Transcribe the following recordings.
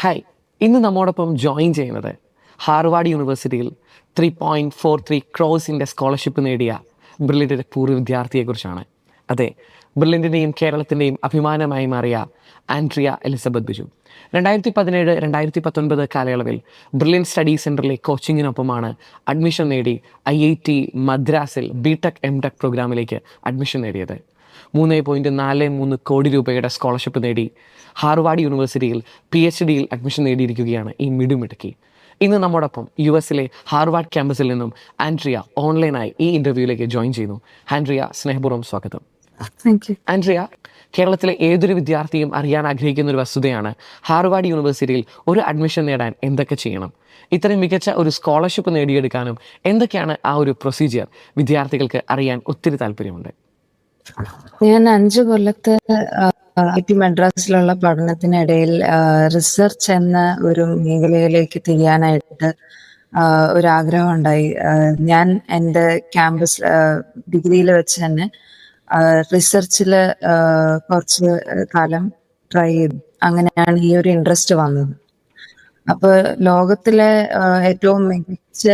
Hi, ഇന്ന് നമ്മോടൊപ്പം join ചെയ്യുന്നത് ഹാർവാർഡ് യൂണിവേഴ്സിറ്റിയിൽ 3.43 ക്രോസിൻ്റെ സ്കോളർഷിപ്പ് നേടിയ ബ്രില്യൻ്റ് പൂർവ്വ വിദ്യാർത്ഥിയെക്കുറിച്ചാണ്. അതെ, ബ്രില്യൻ്റിൻ്റെയും കേരളത്തിൻ്റെയും അഭിമാനമായി മാറിയ ആൻഡ്രിയ എലിസബത്ത് ബിജു 2017-2019 കാലയളവിൽ ബ്രില്യൻ്റ് സ്റ്റഡി സെൻറ്ററിലെ കോച്ചിങ്ങിനൊപ്പമാണ് അഡ്മിഷൻ നേടി IIT മദ്രാസിൽ BTech MTech പ്രോഗ്രാമിലേക്ക് അഡ്മിഷൻ നേടിയത്. 3.43 കോടി രൂപയുടെ സ്കോളർഷിപ്പ് നേടി ഹാർവാർഡ് യൂണിവേഴ്സിറ്റിയിൽ PhDയിൽ അഡ്മിഷൻ നേടിയിരിക്കുകയാണ് ഈ മിടുമിടുക്കി. ഇന്ന് നമ്മോടൊപ്പം US-ലെ ഹാർവാർഡ് ക്യാമ്പസിൽ നിന്നും ആൻഡ്രിയ ഓൺലൈനായി ഈ ഇൻ്റർവ്യൂവിലേക്ക് ജോയിൻ ചെയ്യുന്നു. ആൻഡ്രിയ, സ്നേഹപൂർവ്വം സ്വാഗതം. ആൻഡ്രിയ, കേരളത്തിലെ ഏതൊരു വിദ്യാർത്ഥിയും അറിയാൻ ആഗ്രഹിക്കുന്ന ഒരു വസ്തുതയാണ് ഹാർവാർഡ് യൂണിവേഴ്സിറ്റിയിൽ ഒരു അഡ്മിഷൻ നേടാൻ എന്തൊക്കെ ചെയ്യണം, ഇത്രയും മികച്ച ഒരു സ്കോളർഷിപ്പ് നേടിയെടുക്കാനും എന്തൊക്കെയാണ് ആ ഒരു പ്രൊസീജിയർ വിദ്യാർത്ഥികൾക്ക് അറിയാൻ ഒത്തിരി താല്പര്യമുണ്ട്. ഞാൻ 5 കൊല്ലത്തെ IIT മദ്രാസിലുള്ള പഠനത്തിനിടയിൽ റിസർച്ച് എന്ന ഒരു മേഖലയിലേക്ക് തിരിയാനായിട്ട് ഒരാഗ്രഹം ഉണ്ടായി. ഞാൻ എൻ്റെ ക്യാമ്പസ് ഡിഗ്രിയിൽ വെച്ച് തന്നെ റിസർച്ചിൽ കുറച്ച് കാലം ട്രൈ ചെയ്തു. അങ്ങനെയാണ് ഈ ഒരു ഇൻട്രസ്റ്റ് വന്നത്. അപ്പോൾ ലോകത്തിലെ ഏറ്റവും മികച്ച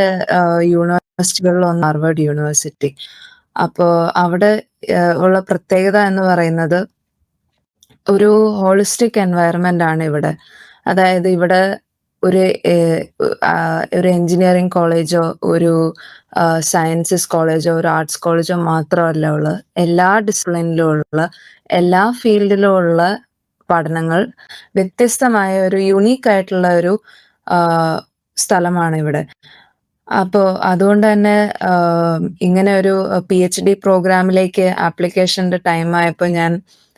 യൂണിവേഴ്സിറ്റികളിലൊന്ന് ഹാർവാർഡ് യൂണിവേഴ്സിറ്റി. അപ്പോൾ അവിടെ ഉള്ള പ്രത്യേകത എന്ന് പറയുന്നത് ഒരു ഹോളിസ്റ്റിക് എൻവയറമെന്റ് ആണ് ഇവിടെ. അതായത് ഇവിടെ ഒരു എഞ്ചിനീയറിംഗ് കോളേജോ ഒരു സയൻസസ് കോളേജോ ഒരു ആർട്സ് കോളേജോ മാത്രമല്ല ഉള്ളത്. എല്ലാ ഡിസിപ്ലിനിലും ഉള്ള എല്ലാ ഫീൽഡിലും ഉള്ള പഠനങ്ങൾ വ്യത്യസ്തമായ ഒരു യുണീക്ക് ആയിട്ടുള്ള ഒരു സ്ഥലമാണ് ഇവിടെ. അപ്പോൾ അതുകൊണ്ട് തന്നെ ഇങ്ങനെ ഒരു PhD പ്രോഗ്രാമിലേക്ക് ആപ്ലിക്കേഷൻ്റെ ടൈം ആയപ്പോൾ ഞാൻ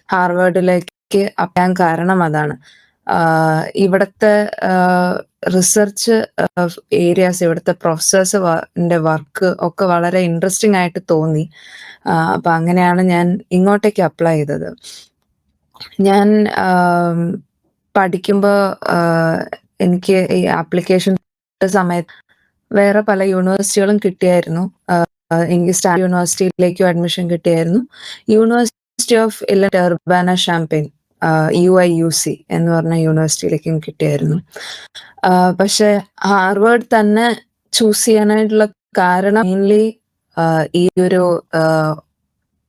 ഹാർവാർഡിലേക്ക് അപ്ലൈ കാരണം അതാണ്. ഇവിടുത്തെ റിസർച്ച് ഏരിയാസ്, ഇവിടുത്തെ പ്രൊഫസേഴ്സിൻ്റെ വർക്ക് ഒക്കെ വളരെ ഇൻട്രസ്റ്റിംഗ് ആയിട്ട് തോന്നി. അപ്പം അങ്ങനെയാണ് ഞാൻ ഇങ്ങോട്ടേക്ക് അപ്ലൈ ചെയ്തത്. ഞാൻ പഠിക്കുമ്പോൾ എനിക്ക് ഈ ആപ്ലിക്കേഷൻ സമയത്ത് വേറെ പല യൂണിവേഴ്സിറ്റികളും കിട്ടിയായിരുന്നു. എനിക്ക് സ്റ്റാൻഫോർഡ് യൂണിവേഴ്സിറ്റിയിലേക്കും അഡ്മിഷൻ കിട്ടിയായിരുന്നു. യൂണിവേഴ്സിറ്റി ഓഫ് ഇല്ലനോയ്സ് ഉർബാന-ഷാംപെയിൻ UIUC എന്ന് പറഞ്ഞ യൂണിവേഴ്സിറ്റിയിലേക്കും കിട്ടിയായിരുന്നു. പക്ഷെ ഹാർവാർഡ് തന്നെ ചൂസ് ചെയ്യാനായിട്ടുള്ള കാരണം മെയിൻലി ഈ ഒരു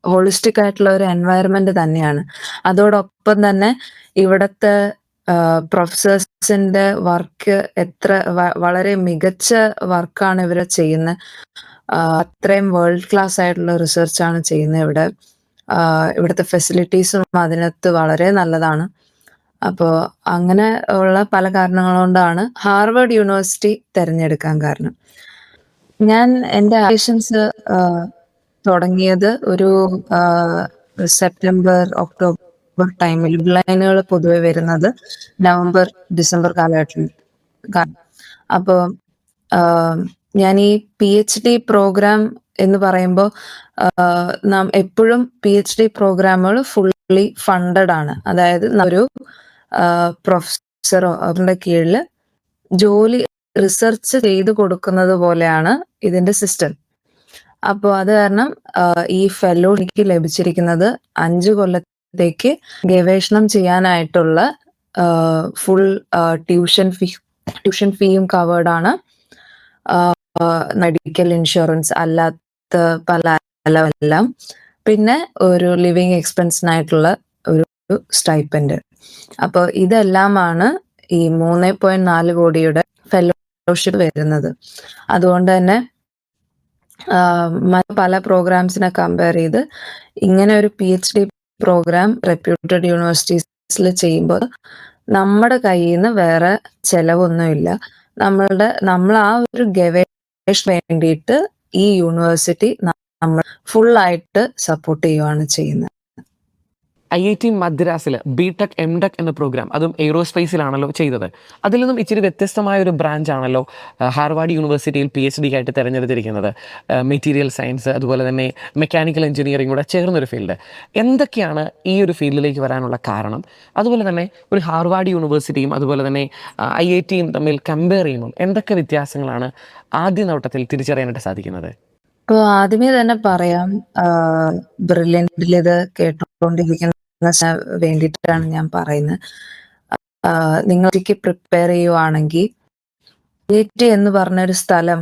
ഹോളിസ്റ്റിക് ആയിട്ടുള്ള ഒരു എൻവയറമെന്റ് തന്നെയാണ്. അതോടൊപ്പം തന്നെ ഇവിടുത്തെ പ്രൊഫസേഴ്സിന്റെ വർക്ക് വളരെ മികച്ച വർക്കാണ് ഇവർ ചെയ്യുന്നത്. അത്രയും വേൾഡ് ക്ലാസ് ആയിട്ടുള്ള റിസർച്ചാണ് ചെയ്യുന്നത് ഇവിടെ. ഇവിടുത്തെ ഫെസിലിറ്റീസും അതിനകത്ത് വളരെ നല്ലതാണ്. അപ്പോൾ അങ്ങനെ ഉള്ള പല കാരണങ്ങൾ കൊണ്ടാണ് ഹാർവാർഡ് യൂണിവേഴ്സിറ്റി തിരഞ്ഞെടുക്കാൻ കാരണം. ഞാൻ എൻ്റെ ആപ്ലിക്കേഷൻസ് തുടങ്ങിയത് ഒരു സെപ്റ്റംബർ ഒക്ടോബർ ടൈമിൽ. ഡെഡ്ലൈനുകൾ പൊതുവെ വരുന്നത് നവംബർ ഡിസംബർ കാലഘട്ടത്തിൽ. അപ്പോൾ ഞാൻ ഈ PhD പ്രോഗ്രാം എന്ന് പറയുമ്പോൾ നാം എപ്പോഴും PhD പ്രോഗ്രാമുകൾ ഫുള്ളി ഫണ്ടഡ് ആണ്. അതായത് ഒരു പ്രൊഫസറോ അവരുടെ കീഴിൽ ജോലി റിസർച്ച് ചെയ്ത് കൊടുക്കുന്നത് പോലെയാണ് ഇതിന്റെ സിസ്റ്റം. അപ്പോൾ അത് കാരണം ഈ ഫെല്ലോ എനിക്ക് ലഭിച്ചിരിക്കുന്നത് 5 കൊല്ലത്തേക്ക് ഗവേഷണം ചെയ്യാനായിട്ടുള്ള ഫുൾ ട്യൂഷൻ ഫീയും കവേർഡ് ആണ്. മെഡിക്കൽ ഇൻഷുറൻസ് അല്ലാത്ത പല എല്ലാം, പിന്നെ ഒരു ലിവിങ് എക്സ്പെൻസിനായിട്ടുള്ള ഒരു സ്റ്റൈപ്പൻഡ്. അപ്പോൾ ഇതെല്ലാമാണ് ഈ 3.4 കോടിയുടെ ഫെലോഷിപ്പ് വരുന്നത്. അതുകൊണ്ട് തന്നെ പല പ്രോഗ്രാംസിനെ കമ്പയർ ചെയ്ത് ഇങ്ങനെ ഒരു PhD പ്രോഗ്രാം റെപ്യൂട്ടഡ് യൂണിവേഴ്സിറ്റീസിൽ ചെയ്യുമ്പോൾ നമ്മുടെ കയ്യിൽ നിന്ന് വേറെ ചെലവൊന്നുമില്ല. നമ്മൾ ആ ഒരു ഗവേഷണം വേണ്ടിയിട്ട് ഈ യൂണിവേഴ്സിറ്റി നമ്മൾ ഫുള്ളായിട്ട് സപ്പോർട്ട് ചെയ്യുകയാണ് ചെയ്യുന്നത്. IIT മദ്രാസിൽ BTech MTech എന്ന പ്രോഗ്രാം, അതും എയ്റോസ്പേസിലാണല്ലോ ചെയ്തത്. അതിൽ നിന്നും ഇച്ചിരി വ്യത്യസ്തമായ ഒരു ബ്രാഞ്ച് ആണല്ലോ ഹാർവാർഡ് യൂണിവേഴ്സിറ്റിയിൽ PhD ആയിട്ട് തിരഞ്ഞെടുത്തിരിക്കുന്നത്. മെറ്റീരിയൽ സയൻസ്, അതുപോലെ തന്നെ മെക്കാനിക്കൽ എഞ്ചിനീയറിംഗ് കൂടെ ചേർന്നൊരു ഫീൽഡ്. എന്തൊക്കെയാണ് ഈ ഒരു ഫീൽഡിലേക്ക് വരാനുള്ള കാരണം? അതുപോലെ തന്നെ ഒരു ഹാർവാർഡ് യൂണിവേഴ്സിറ്റിയും അതുപോലെ തന്നെ IITയും തമ്മിൽ കമ്പയർ ചെയ്യുമ്പോൾ എന്തൊക്കെ വ്യത്യാസങ്ങളാണ് ആദ്യ നോട്ടത്തിൽ തിരിച്ചറിയാനായിട്ട് സാധിക്കുന്നത്? ഇപ്പോൾ ആദ്യമേ തന്നെ പറയാം, ബ്രില്യൻ്റിൽ ഇത് കേട്ടുകൊണ്ടിരിക്കുന്ന വേണ്ടിയിട്ടാണ് ഞാൻ പറയുന്നത്. നിങ്ങൾക്ക് പ്രിപ്പയർ ചെയ്യുവാണെങ്കിൽ IIT എന്ന് പറഞ്ഞൊരു സ്ഥലം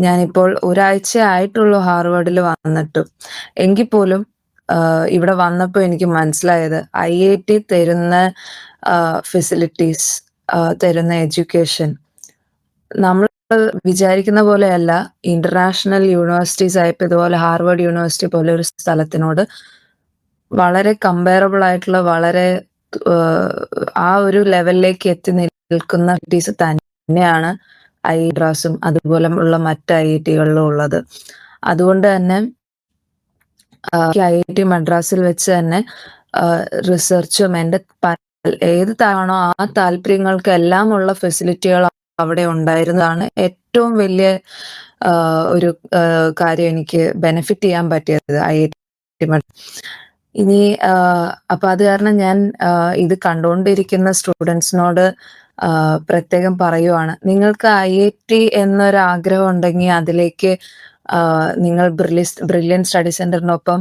ഞാനിപ്പോൾ ഒരാഴ്ച ആയിട്ടുള്ളൂ ഹാർവേഡിൽ വന്നിട്ടും. എങ്കിൽ പോലും ഇവിടെ വന്നപ്പോൾ എനിക്ക് മനസ്സിലായത് IIT തരുന്ന ഫെസിലിറ്റീസ്, തരുന്ന എഡ്യൂക്കേഷൻ നമ്മൾ വിചാരിക്കുന്ന പോലെയല്ല. ഇന്റർനാഷണൽ യൂണിവേഴ്സിറ്റീസ് ആയപ്പോൾ ഇതുപോലെ ഹാർവേഡ് യൂണിവേഴ്സിറ്റി പോലെ ഒരു സ്ഥലത്തിനോട് വളരെ കമ്പയറബിൾ ആയിട്ടുള്ള, വളരെ ആ ഒരു ലെവലിലേക്ക് എത്തി നിൽക്കുന്ന ഫെസിലിറ്റീസ് തന്നെയാണ് മദ്രാസും അതുപോലെ ഉള്ള മറ്റ് IITകളിലും ഉള്ളത്. അതുകൊണ്ട് തന്നെ IIT മദ്രാസിൽ വെച്ച് തന്നെ റിസർച്ചും എൻ്റെ ഏത് താണോ ആ താല്പര്യങ്ങൾക്കെല്ലാം ഉള്ള ഫെസിലിറ്റികൾ അവിടെ ഉണ്ടായിരുന്നതാണ് ഏറ്റവും വലിയ ഒരു കാര്യം എനിക്ക് ബെനിഫിറ്റ് ചെയ്യാൻ പറ്റിയത് IIT മദ്രാസ്. ഇനി അപ്പൊ അത് കാരണം ഞാൻ ഇത് കണ്ടുകൊണ്ടിരിക്കുന്ന സ്റ്റുഡൻസിനോട് പ്രത്യേകം പറയുവാണ്, നിങ്ങൾക്ക് IIT എന്നൊരു ആഗ്രഹം ഉണ്ടെങ്കിൽ അതിലേക്ക് നിങ്ങൾ ബ്രില്യൻ സ്റ്റഡി സെന്ററിനൊപ്പം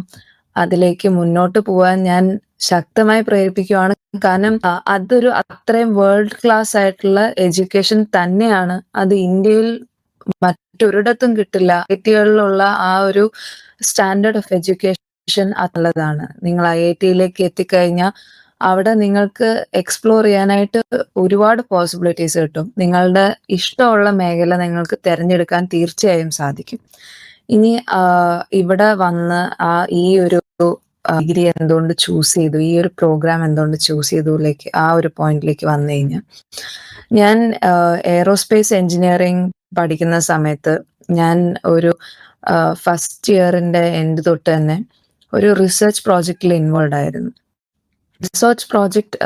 അതിലേക്ക് മുന്നോട്ട് പോകാൻ ഞാൻ ശക്തമായി പ്രേരിപ്പിക്കുകയാണ്. കാരണം അതൊരു അത്രയും വേൾഡ് ക്ലാസ് ആയിട്ടുള്ള എഡ്യൂക്കേഷൻ തന്നെയാണ്. അത് ഇന്ത്യയിൽ മറ്റൊരിടത്തും കിട്ടില്ല. IITകളിലുള്ള ആ ഒരു സ്റ്റാൻഡേർഡ് ഓഫ് എഡ്യൂക്കേഷൻ അതുള്ളതാണ്. നിങ്ങൾ IITയിലേക്ക് എത്തിക്കഴിഞ്ഞാൽ അവിടെ നിങ്ങൾക്ക് എക്സ്പ്ലോർ ചെയ്യാനായിട്ട് ഒരുപാട് പോസിബിലിറ്റീസ് കിട്ടും. നിങ്ങളുടെ ഇഷ്ടമുള്ള മേഖല നിങ്ങൾക്ക് തിരഞ്ഞെടുക്കാൻ തീർച്ചയായും സാധിക്കും. ഇനി ഇവിടെ വന്ന് ഈ ഒരു ഡിഗ്രി എന്തുകൊണ്ട് ചൂസ് ചെയ്തു, ഈ ഒരു പ്രോഗ്രാം എന്തുകൊണ്ട് ചൂസ് ചെയ്തുലേക്ക് ആ ഒരു പോയിന്റിലേക്ക് വന്നു കഴിഞ്ഞാൽ, ഞാൻ എയറോസ്പേസ് എഞ്ചിനീയറിംഗ് പഠിക്കുന്ന സമയത്ത് ഞാൻ ഒരു ഫസ്റ്റ് ഇയറിന്റെ എൻഡ് തൊട്ട് തന്നെ ഒരു റിസർച്ച് പ്രോജക്റ്റിൽ ഇൻവോൾവ് ആയിരുന്നു. റിസർച്ച് പ്രോജക്റ്റ്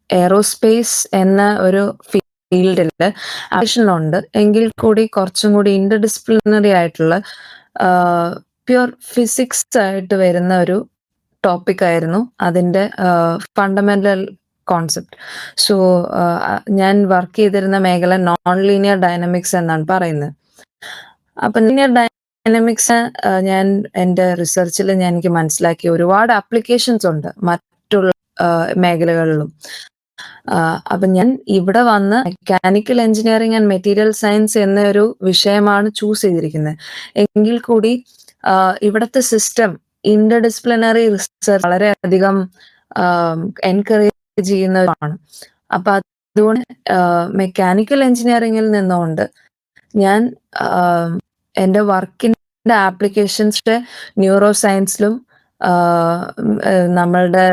എയറോസ്പേസ് എന്ന ഒരു ഫീൽഡിൽ ആപ്ലിക്കേഷനുണ്ട്. എങ്കിൽ കൂടി കുറച്ചും കൂടി ഇന്റർ ഡിസിപ്ലിനറി ആയിട്ടുള്ള പ്യുർ ഫിസിക്സ് ആയിട്ട് വരുന്ന ഒരു ടോപ്പിക് ആയിരുന്നു അതിൻ്റെ ഫണ്ടമെന്റൽ കോൺസെപ്റ്റ്. സോ ഞാൻ വർക്ക് ചെയ്തിരുന്ന മേഖല നോൺ ലീനിയർ ഡൈനമിക്സ് എന്നാണ് പറയുന്നത്. അപ്പൊ ലീനിയർ ഡൈനമിക്സ് ഞാൻ എൻ്റെ റിസർച്ചിൽ എനിക്ക് മനസ്സിലാക്കി ഒരുപാട് ആപ്ലിക്കേഷൻസ് ഉണ്ട് മറ്റുള്ള മേഖലകളിലും. അപ്പൊ ഞാൻ ഇവിടെ വന്ന് mechanical engineering and material science എന്നൊരു വിഷയമാണ് ചൂസ് ചെയ്തിരിക്കുന്നത്. എങ്കിൽ കൂടി ഇവിടുത്തെ സിസ്റ്റം ഇന്റർ ഡിസിപ്ലിനറി റിസർച്ച് വളരെയധികം എൻകറേജ് ചെയ്യുന്നതാണ്. അപ്പൊ അതുകൊണ്ട് മെക്കാനിക്കൽ എഞ്ചിനീയറിംഗിൽ നിന്നുകൊണ്ട് ഞാൻ എൻ്റെ വർക്കിൻ്റെ ആപ്ലിക്കേഷൻസ് ന്യൂറോ സയൻസിലും നമ്മളുടെ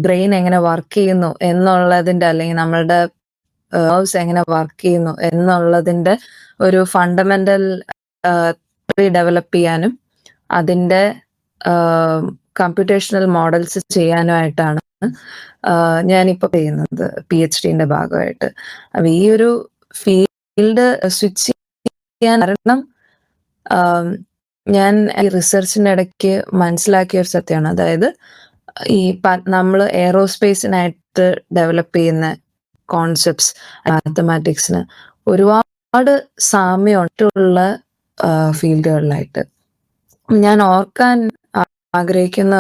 ബ്രെയിൻ എങ്ങനെ വർക്ക് ചെയ്യുന്നു എന്നുള്ളതിൻ്റെ, അല്ലെങ്കിൽ നമ്മളുടെ nerves എങ്ങനെ വർക്ക് ചെയ്യുന്നു എന്നുള്ളതിൻ്റെ ഒരു ഫണ്ടമെന്റൽ ഡെവലപ്പ് ചെയ്യാനും അതിൻ്റെ കമ്പ്യൂട്ടേഷണൽ മോഡൽസ് ചെയ്യാനുമായിട്ടാണ് ഞാനിപ്പോൾ ചെയ്യുന്നത് PhDന്റെ ഭാഗമായിട്ട്. അപ്പൊ ഈ ഒരു ഫീൽഡ് സ്വിച്ച് ചെയ്യാൻ കാരണം ഞാൻ ഈ റിസർച്ചിന്റെ ഇടയ്ക്ക് മനസ്സിലാക്കിയ ഒരു സത്യമാണ്. അതായത് ഈ നമ്മൾ എയറോസ്പേസിനായിട്ട് ഡെവലപ്പ് ചെയ്യുന്ന കോൺസെപ്റ്റ്സ് മാത്തമാറ്റിക്സിന് ഒരുപാട് സാമ്യമുള്ള ഫീൽഡുകളിലായിട്ട്. ഞാൻ ഓർക്കാൻ ആഗ്രഹിക്കുന്ന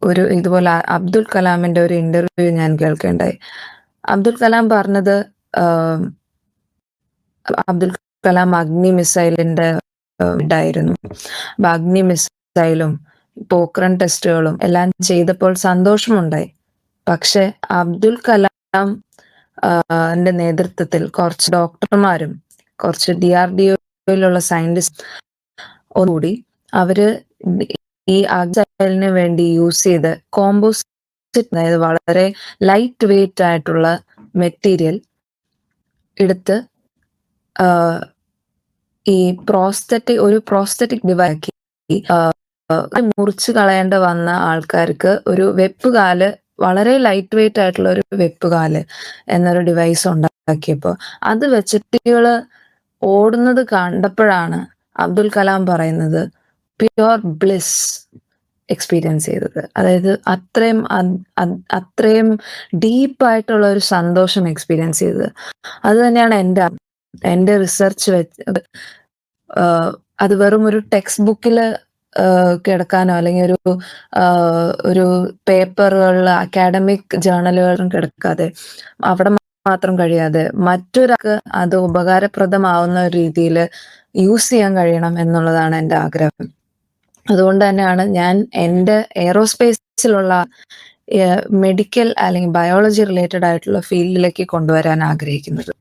ഒരു ഇതുപോലെ അബ്ദുൽ കലാമിന്റെ ഒരു ഇന്റർവ്യൂ ഞാൻ കേൾക്കേണ്ടായി. അബ്ദുൽ കലാം പറഞ്ഞത്, അബ്ദുൽ കലാം അഗ്നി മിസൈലിന്റെ ഇതായിരുന്നു. അഗ്നി മിസൈലും പോക്രൺ ടെസ്റ്റുകളും എല്ലാം ചെയ്തപ്പോൾ സന്തോഷമുണ്ടായി. പക്ഷെ അബ്ദുൽ കലാം നേതൃത്വത്തിൽ കുറച്ച് ഡോക്ടർമാരും കുറച്ച് DRDOയിലുള്ള സയന്റിസ്റ്റ് ഒന്നുകൂടി അവര് ഈ മിസൈലിന് വേണ്ടി യൂസ് ചെയ്ത് കോമ്പോസിറ്റ്, അതായത് വളരെ ലൈറ്റ് വെയിറ്റ് ആയിട്ടുള്ള മെറ്റീരിയൽ എടുത്ത് ഈ ഒരു പ്രോസ്തെറ്റിക് ഡിവൈസ് മുറിച്ച് കളയേണ്ട വന്ന ആൾക്കാർക്ക് ഒരു വെപ്പുകാല്, വളരെ ലൈറ്റ് വെയിറ്റ് ആയിട്ടുള്ള ഒരു വെപ്പുകാല് എന്നൊരു ഡിവൈസ് ഉണ്ടാക്കിയപ്പോൾ അത് വെച്ചിട്ട് ഓടുന്നത് കണ്ടപ്പോഴാണ് അബ്ദുൽ കലാം പറയുന്നത് പ്യുവർ ബ്ലിസ് എക്സ്പീരിയൻസ് ചെയ്തത്. അതായത് അത്രയും ഡീപ്പായിട്ടുള്ള ഒരു സന്തോഷം എക്സ്പീരിയൻസ് ചെയ്തത്. അത് തന്നെയാണ് എൻ്റെ റിസർച്ച് അത് വെറും ഒരു ടെക്സ്റ്റ് ബുക്കിൽ കിടക്കാനോ അല്ലെങ്കിൽ ഒരു പേപ്പറുകളിൽ അക്കാഡമിക് ജേർണലുകളിലും കിടക്കാതെ അവിടെ മാത്രം കഴിയാതെ മറ്റൊരാൾക്ക് അത് ഉപകാരപ്രദമാവുന്ന രീതിയിൽ യൂസ് ചെയ്യാൻ കഴിയണം എന്നുള്ളതാണ് എൻ്റെ ആഗ്രഹം. അതുകൊണ്ട് തന്നെയാണ് ഞാൻ എൻ്റെ എയ്റോസ്പേസിലുള്ള മെഡിക്കൽ അല്ലെങ്കിൽ ബയോളജി റിലേറ്റഡ് ആയിട്ടുള്ള ഫീൽഡിലേക്ക് കൊണ്ടുവരാൻ ആഗ്രഹിക്കുന്നത്.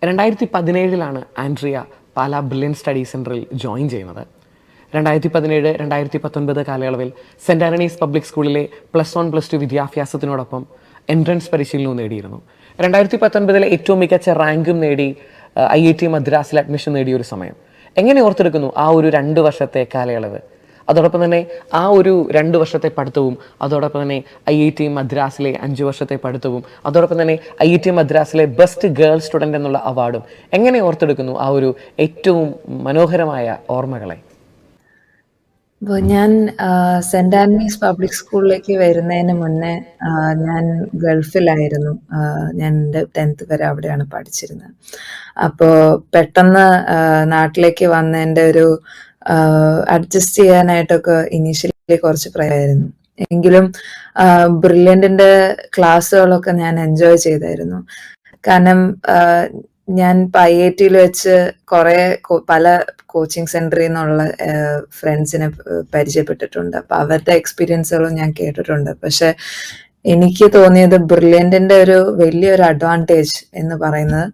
2017 ആൻഡ്രിയ പാലാ ബ്രില്യൻ സ്റ്റഡി സെൻറ്ററിൽ ജോയിൻ ചെയ്യുന്നത്. 2017-2019 കാലയളവിൽ സെൻറ് ആൻ്റണീസ് പബ്ലിക് സ്കൂളിലെ +1+2 വിദ്യാഭ്യാസത്തിനോടൊപ്പം എൻട്രൻസ് പരിശീലനവും നേടിയിരുന്നു. 2019 ഏറ്റവും മികച്ച റാങ്കും നേടി IIT മദ്രാസിൽ അഡ്മിഷൻ നേടിയ ഒരു സമയം. എങ്ങനെ ഓർത്തെടുക്കുന്നു ആ ഒരു 2 വർഷത്തെ കാലയളവ്? അതോടൊപ്പം തന്നെ ആ ഒരു 2 വർഷത്തെ പഠിത്തവും, അതോടൊപ്പം തന്നെ IIT മദ്രാസിലെ 5 വർഷത്തെ പഠിത്തവും, അതോടൊപ്പം തന്നെ IIT മദ്രാസിലെ ബെസ്റ്റ് ഗേൾ സ്റ്റുഡൻ്റ് എന്നുള്ള അവാർഡും എങ്ങനെ ഓർത്തെടുക്കുന്നു ആ ഒരു ഏറ്റവും മനോഹരമായ ഓർമ്മകളെ? അപ്പോൾ ഞാൻ സെൻറ് ആൻ്റണീസ് പബ്ലിക് സ്കൂളിലേക്ക് വരുന്നതിന് മുന്നേ ഞാൻ ഗൾഫിലായിരുന്നു. ഞാൻ എൻ്റെ 10th വരെ അവിടെയാണ് പഠിച്ചിരുന്നത്. അപ്പോൾ പെട്ടെന്ന് നാട്ടിലേക്ക് വന്നതിൻ്റെ ഒരു അഡ്ജസ്റ്റ് ചെയ്യാനായിട്ടൊക്കെ ഇനീഷ്യലി കുറച്ച് പ്രയായിരുന്നു. എങ്കിലും ബ്രില്യൻറ്റിൻ്റെ ക്ലാസ്സുകളൊക്കെ ഞാൻ എൻജോയ് ചെയ്തായിരുന്നു. കാരണം ഞാൻ IITയിൽ വെച്ച് പല കോച്ചിങ് സെൻറ്ററിൽ നിന്നുള്ള ഫ്രണ്ട്സിനെ പരിചയപ്പെട്ടിട്ടുണ്ട്. അപ്പോൾ അവരുടെ എക്സ്പീരിയൻസുകളും ഞാൻ കേട്ടിട്ടുണ്ട്. പക്ഷെ എനിക്ക് തോന്നിയത് ബ്രില്യൻറ്റിൻ്റെ ഒരു വലിയൊരു അഡ്വാൻറ്റേജ് എന്ന് പറയുന്നത്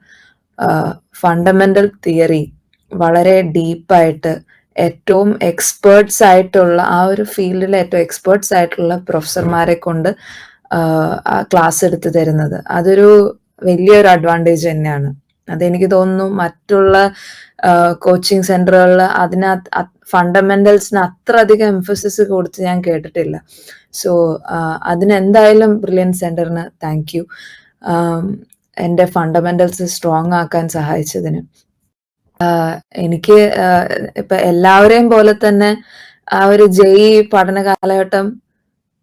ഫണ്ടമെൻ്റൽ തിയറി വളരെ ഡീപ്പായിട്ട് ഏറ്റവും എക്സ്പേർട്സ് ആയിട്ടുള്ള ആ ഒരു ഫീൽഡിലെ ഏറ്റവും എക്സ്പേർട്സ് ആയിട്ടുള്ള പ്രൊഫസർമാരെ കൊണ്ട് ക്ലാസ് എടുത്ത് തരുന്നത് അതൊരു വലിയൊരു അഡ്വാൻറ്റേജ് തന്നെയാണ്. അതെനിക്ക് തോന്നുന്നു മറ്റുള്ള കോച്ചിങ് സെന്ററുകളിൽ അതിനകത്ത് ഫണ്ടമെന്റൽസിന് അത്ര അധികം എംഫസിസ് കൊടുത്ത് ഞാൻ കേട്ടിട്ടില്ല. സോ അതിനെന്തായാലും ബ്രില്യൻ സെന്ററിന് താങ്ക് യു, എൻ്റെ ഫണ്ടമെന്റൽസ് സ്ട്രോങ് ആക്കാൻ സഹായിച്ചതിന്. എനിക്ക് ഇപ്പൊ എല്ലാവരെയും പോലെ തന്നെ ആ ഒരു JEE പഠന കാലഘട്ടം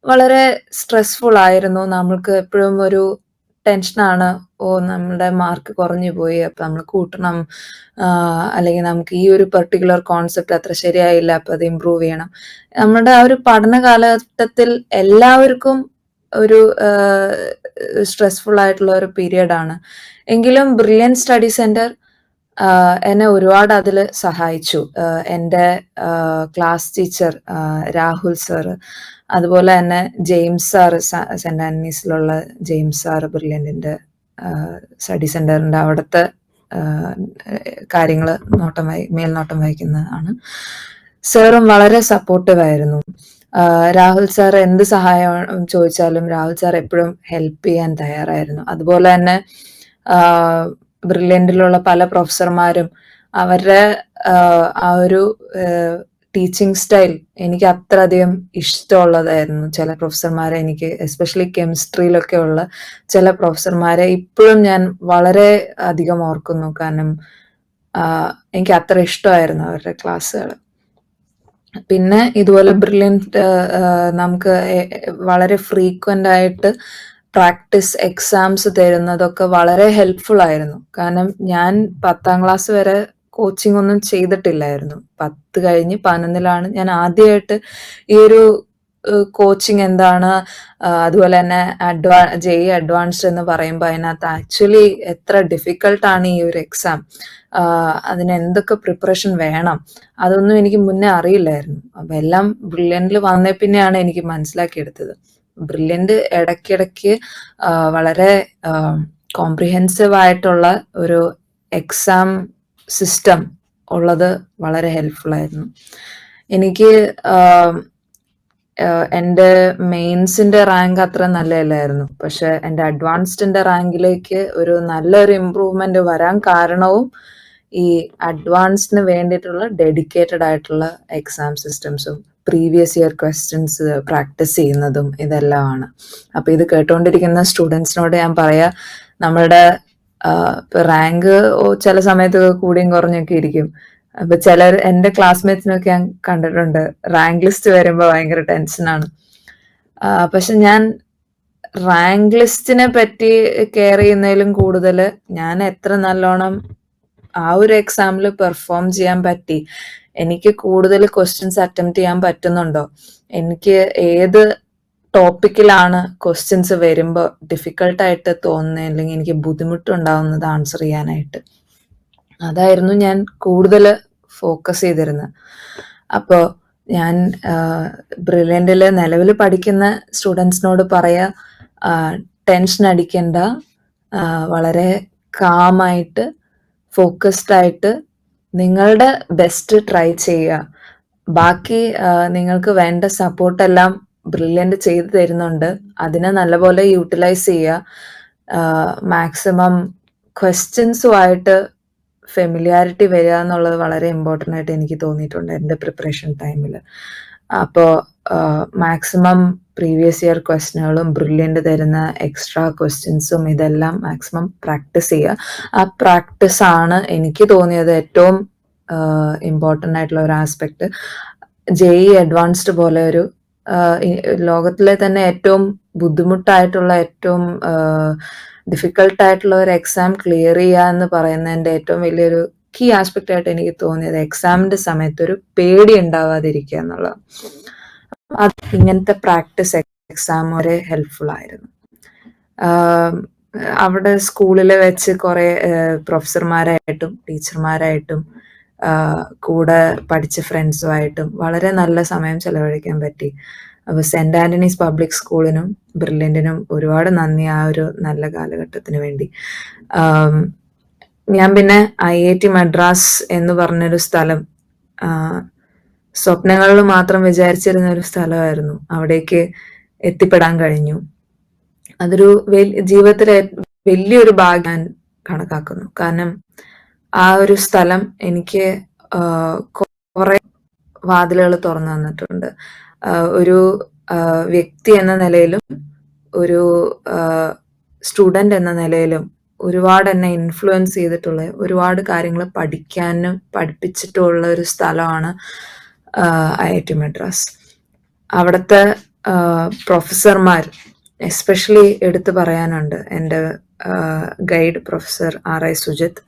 വളരെ സ്ട്രെസ്ഫുൾ ആയിരുന്നു. നമ്മൾക്ക് എപ്പോഴും ഒരു ടെൻഷനാണ്, നമ്മുടെ മാർക്ക് കുറഞ്ഞു പോയി, അപ്പൊ നമ്മൾ കൂട്ടണം, അല്ലെങ്കിൽ നമുക്ക് ഈ ഒരു പെർട്ടിക്കുലർ കോൺസെപ്റ്റ് അത്ര ശരിയായില്ല, അപ്പൊ അത് ഇമ്പ്രൂവ് ചെയ്യണം. നമ്മുടെ ആ ഒരു പഠന കാലഘട്ടത്തിൽ എല്ലാവർക്കും ഒരു സ്ട്രെസ്ഫുൾ ആയിട്ടുള്ള ഒരു പീരിയഡാണ്. എങ്കിലും ബ്രില്യൻ സ്റ്റഡി സെന്റർ എന്നെ ഒരുപാട് അതിൽ സഹായിച്ചു. എൻ്റെ ക്ലാസ് ടീച്ചർ രാഹുൽ സാറ്, അതുപോലെ തന്നെ ജെയിംസ് സാറ്, സെൻറ് ആൻ്റണീസിലുള്ള ജെയിംസ് സാറ് ബ്രില്യൻറ്റിൻ്റെ സ്റ്റഡി സെന്ററിൻ്റെ അവിടുത്തെ കാര്യങ്ങൾ മേൽനോട്ടം വഹിക്കുന്നതാണ്. സാറും വളരെ സപ്പോർട്ടീവ് ആയിരുന്നു. രാഹുൽ സാർ എന്ത് സഹായം ചോദിച്ചാലും രാഹുൽ സാർ എപ്പോഴും ഹെൽപ്പ് ചെയ്യാൻ തയ്യാറായിരുന്നു. അതുപോലെ തന്നെ ബ്രില്യൻറ്റിലുള്ള പല പ്രൊഫസർമാരും അവരുടെ ആ ഒരു ടീച്ചിങ് സ്റ്റൈൽ എനിക്ക് അത്ര അധികം ഇഷ്ടമുള്ളതായിരുന്നു. ചില പ്രൊഫസർമാരെ എനിക്ക് എസ്പെഷ്യലി കെമിസ്ട്രിയിലൊക്കെ ഉള്ള ചില പ്രൊഫസർമാരെ ഇപ്പോഴും ഞാൻ വളരെ അധികം ഓർക്കുന്നു. കാരണം എനിക്ക് അത്ര ഇഷ്ടമായിരുന്നു അവരുടെ ക്ലാസ്സുകൾ. പിന്നെ ഇതുപോലെ ബ്രില്യൻറ്റ് നമുക്ക് വളരെ ഫ്രീക്വൻ്റ് ആയിട്ട് പ്രാക്ടീസ് എക്സാംസ് തരുന്നതൊക്കെ വളരെ ഹെൽപ്ഫുൾ ആയിരുന്നു. കാരണം ഞാൻ 10ാം ക്ലാസ് വരെ കോച്ചിങ് ഒന്നും ചെയ്തിട്ടില്ലായിരുന്നു. 10 കഴിഞ്ഞ് 11ലാണ് ഞാൻ ആദ്യമായിട്ട് ഈ ഒരു കോച്ചിങ് എന്താണ്, അതുപോലെ തന്നെ JEE അഡ്വാൻസ്ഡ് എന്ന് പറയുമ്പോൾ അതിനകത്ത് ആക്ച്വലി എത്ര ഡിഫിക്കൾട്ടാണ് ഈ ഒരു എക്സാം, അതിന് എന്തൊക്കെ പ്രിപ്പറേഷൻ വേണം, അതൊന്നും എനിക്ക് മുന്നേ അറിയില്ലായിരുന്നു. അപ്പം എല്ലാം ബ്രില്യൻറ്റിൽ വന്നേ പിന്നെയാണ് എനിക്ക് മനസ്സിലാക്കിയെടുത്തത്. ബ്രില്യൻറ്റ് ഇടയ്ക്കിടയ്ക്ക് വളരെ കോംപ്രിഹെൻസീവ് ആയിട്ടുള്ള ഒരു എക്സാം സിസ്റ്റം ഉള്ളത് വളരെ ഹെൽപ്ഫുൾ ആയിരുന്നു. എനിക്ക് എൻ്റെ മെയിൻസിൻ്റെ റാങ്ക് അത്ര നല്ലതല്ലായിരുന്നു. പക്ഷെ എൻ്റെ അഡ്വാൻസ്ഡിൻ്റെ റാങ്കിലേക്ക് ഒരു നല്ലൊരു ഇമ്പ്രൂവ്മെന്റ് വരാൻ കാരണവും ഈ അഡ്വാൻസ്ഡിന് വേണ്ടിയിട്ടുള്ള ഡെഡിക്കേറ്റഡ് ആയിട്ടുള്ള എക്സാം സിസ്റ്റംസും പ്രീവിയസ് ഇയർ ക്വസ്റ്റ്യൻസ് പ്രാക്ടീസ് ചെയ്യുന്നതും ഇതെല്ലാമാണ്. അപ്പോൾ ഇത് കേട്ടുകൊണ്ടിരിക്കുന്ന സ്റ്റുഡൻസിനോട് ഞാൻ പറയാ, നമ്മളുടെ റാങ്ക് ചില സമയത്തൊക്കെ കൂടിയും കുറഞ്ഞൊക്കെ ഇരിക്കും. അപ്പൊ ചിലർ എൻ്റെ ക്ലാസ്മേറ്റ്സിനൊക്കെ ഞാൻ കണ്ടിട്ടുണ്ട്, റാങ്ക് ലിസ്റ്റ് വരുമ്പോൾ ഭയങ്കര ടെൻഷനാണ്. പക്ഷെ ഞാൻ റാങ്ക് ലിസ്റ്റിനെ പറ്റി കെയർ ചെയ്യുന്നതിലും കൂടുതൽ ഞാൻ എത്ര നല്ലോണം ആ ഒരു എക്സാമിൽ പെർഫോം ചെയ്യാൻ പറ്റി എനിക്ക് കൂടുതൽ ക്വസ്റ്റ്യൻസ് അറ്റംപ്റ്റ് ചെയ്യാൻ പറ്റുന്നുണ്ടോ, എനിക്ക് ഏത് ടോപ്പിക്കിലാണ് ക്വസ്റ്റ്യൻസ് വരുമ്പോൾ ഡിഫിക്കൽട്ടായിട്ട് തോന്നുന്നത് അല്ലെങ്കിൽ എനിക്ക് ബുദ്ധിമുട്ടുണ്ടാവുന്നത് ആൻസർ ചെയ്യാനായിട്ട്, അതായിരുന്നു ഞാൻ കൂടുതൽ ഫോക്കസ് ചെയ്തിരുന്നത്. അപ്പോൾ ഞാൻ ബ്രില്യൻറ്റിൽ നിലവിൽ പഠിക്കുന്ന സ്റ്റുഡൻസിനോട് പറയാ, ടെൻഷൻ അടിക്കണ്ട, വളരെ കാമായിട്ട് ഫോക്കസ്ഡ് ആയിട്ട് നിങ്ങളുടെ ബെസ്റ്റ് ട്രൈ ചെയ്യുക. ബാക്കി നിങ്ങൾക്ക് വേണ്ട സപ്പോർട്ടെല്ലാം ബ്രില്യൻറ്റ് ചെയ്തു തരുന്നുണ്ട്. അതിനെ നല്ലപോലെ യൂട്ടിലൈസ് ചെയ്യുക. മാക്സിമം ക്വസ്റ്റ്യൻസുമായിട്ട് ഫെമിലിയാരിറ്റി വരിക എന്നുള്ളത് വളരെ ഇമ്പോർട്ടൻ്റ് ആയിട്ട് എനിക്ക് തോന്നിയിട്ടുണ്ട് എൻ്റെ പ്രിപ്പറേഷൻ ടൈമിൽ. അപ്പോൾ മാക്സിമം പ്രീവിയസ് ഇയർ ക്വസ്റ്റ്യനുകളും ബ്രില്യൻറ്റ് തരുന്ന എക്സ്ട്രാ ക്വസ്റ്റ്യൻസും ഇതെല്ലാം മാക്സിമം പ്രാക്ടീസ് ചെയ്യുക. ആ പ്രാക്ടീസാണ് എനിക്ക് തോന്നിയത് ഏറ്റവും ഇമ്പോർട്ടൻ്റ് ആയിട്ടുള്ള ഒരു ആസ്പെക്ട്. JEE അഡ്വാൻസ്ഡ് പോലെ ഒരു ലോകത്തിലെ തന്നെ ഏറ്റവും ബുദ്ധിമുട്ടായിട്ടുള്ള, ഏറ്റവും ഡിഫിക്കൽട്ടായിട്ടുള്ള ഒരു എക്സാം ക്ലിയർ ചെയ്യുക എന്ന് പറയുന്നതിൻ്റെ ഏറ്റവും വലിയൊരു കീ ആസ്പെക്റ്റ് ആയിട്ട് എനിക്ക് തോന്നിയത് എക്സാമിൻ്റെ സമയത്ത് ഒരു പേടി ഉണ്ടാവാതിരിക്കുക എന്നുള്ളത്. അത് ഇങ്ങനത്തെ പ്രാക്ടീസ് എക്സാം വരെ ഹെൽപ്ഫുൾ ആയിരുന്നു. അവിടെ സ്കൂളിൽ വെച്ച് കുറേ പ്രൊഫസർമാരായിട്ടും ടീച്ചർമാരായിട്ടും കൂടെ പഠിച്ച ഫ്രണ്ട്സുമായിട്ടും വളരെ നല്ല സമയം ചെലവഴിക്കാൻ പറ്റി. അപ്പോൾ സെൻറ് ആൻ്റണീസ് പബ്ലിക് സ്കൂളിനും ബ്രില്യൻറ്റിനും ഒരുപാട് നന്ദി ആ ഒരു നല്ല കാലഘട്ടത്തിന് വേണ്ടി. ഞാൻ പിന്നെ IIT മദ്രാസ് എന്ന് പറഞ്ഞൊരു സ്ഥലം സ്വപ്നങ്ങളിൽ മാത്രം വിചാരിച്ചിരുന്ന ഒരു സ്ഥലമായിരുന്നു. അവിടേക്ക് എത്തിപ്പെടാൻ കഴിഞ്ഞു. അതൊരു ജീവിതത്തിലെ വലിയൊരു ഭാഗ്യം ഞാൻ കണക്കാക്കുന്നു. കാരണം ആ ഒരു സ്ഥലം എനിക്ക് കുറെ വാതിലുകൾ തുറന്നു തന്നിട്ടുണ്ട്. ഒരു വ്യക്തി എന്ന നിലയിലും ഒരു സ്റ്റുഡൻ്റ് എന്ന നിലയിലും ഒരുപാട് എന്നെ ഇൻഫ്ലുവൻസ് ചെയ്തിട്ടുള്ള, ഒരുപാട് കാര്യങ്ങൾ പഠിക്കാനും പഠിപ്പിച്ചിട്ടുള്ള ഒരു സ്ഥലമാണ് IIT മദ്രാസ്. അവിടുത്തെ പ്രൊഫസർമാർ എസ്പെഷ്യലി എടുത്തു പറയാനുണ്ട്. എൻ്റെ guide professor RI Sujith